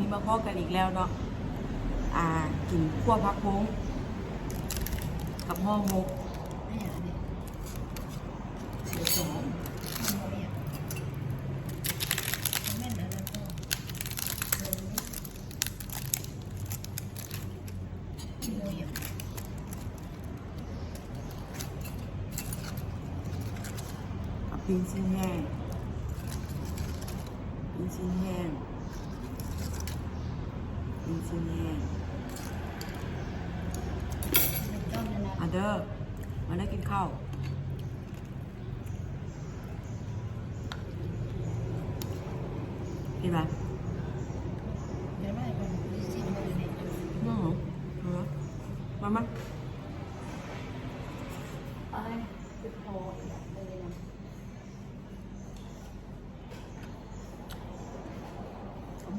นี้มาพบกันอีกแล้วเนาะกินคั่วพักพุ้งกับห่อหมกเดี๋ยวสองปิ้งชิ้นแห้งปิ้งชิ้นแห้งปิ้งชิ้นแห้งเด้อมาได้กินข้าวกินไหมมา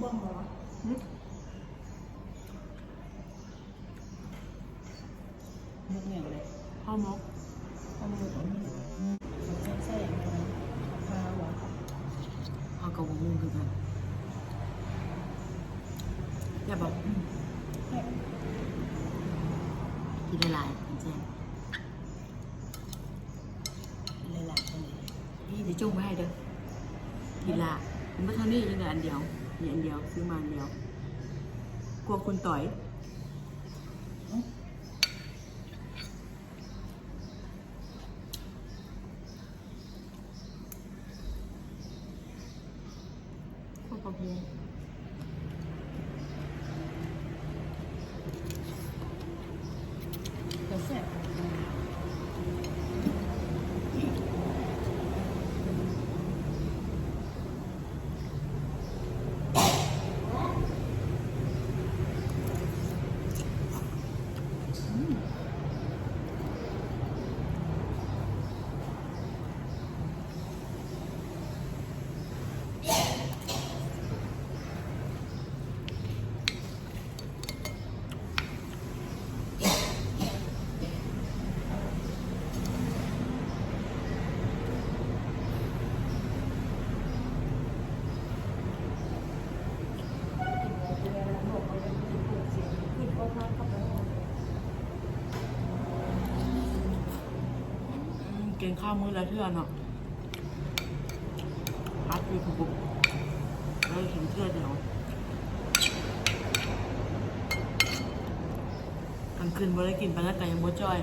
บ้องเหรอมุกเนี่ยเลยข้าวมกข้าวมกใส่ข้าวหวานข้าวกระวงมุ้งคือกันอย่าบอกกินละลายแจ้งกินละลายตรงนี้นี่จะจุ่มไว้ให้เด้อกินละมันไม่เท่านี้ยังไงอันเดียวมีอันเดียวซื้อมาอันเดียวกลัวคุณต่อยพวกกระเพาะกระแสกินข้าวมื้อละเทื่อเนาะพัดคือบุกแล้วถึงเทื่อเดียวกลางคืนบ่ได้กินไปแล้วแต่ยังบ่จ้อย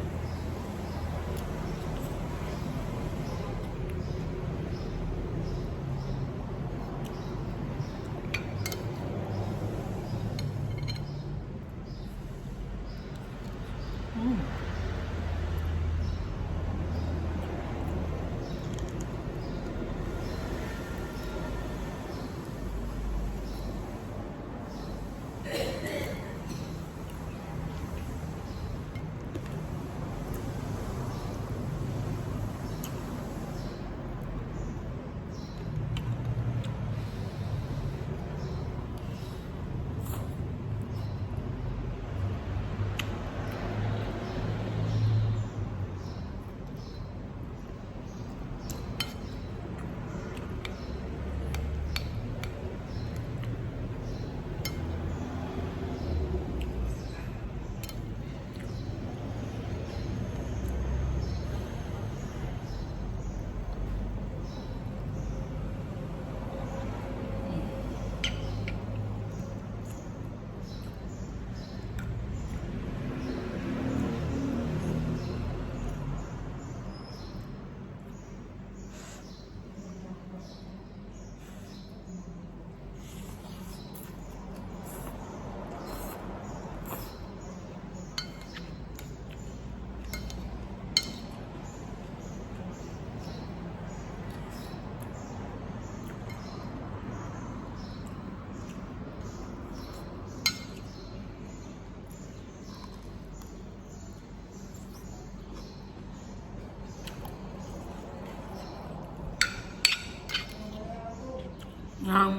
งาม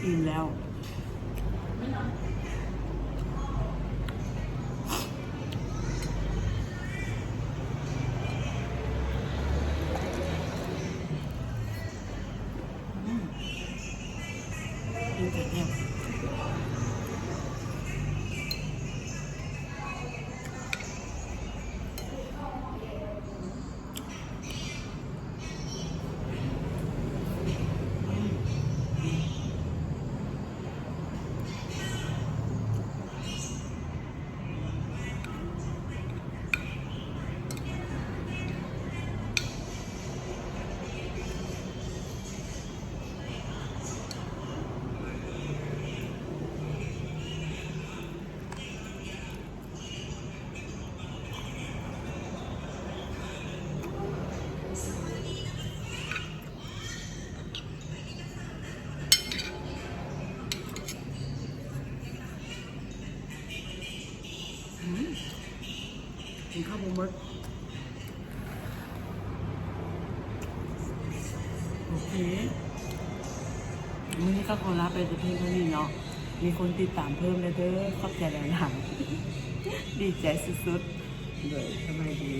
อิ่มแล้วกินไก่แก้วกินข้าวหมดโอเควันนี้ก็ขอลาไปแต่เพียงเท่านี้เนาะมีคนติดตามเพิ่มเลยเด้อขอบใจหลายๆดีใจสุดๆเลยทำไมดี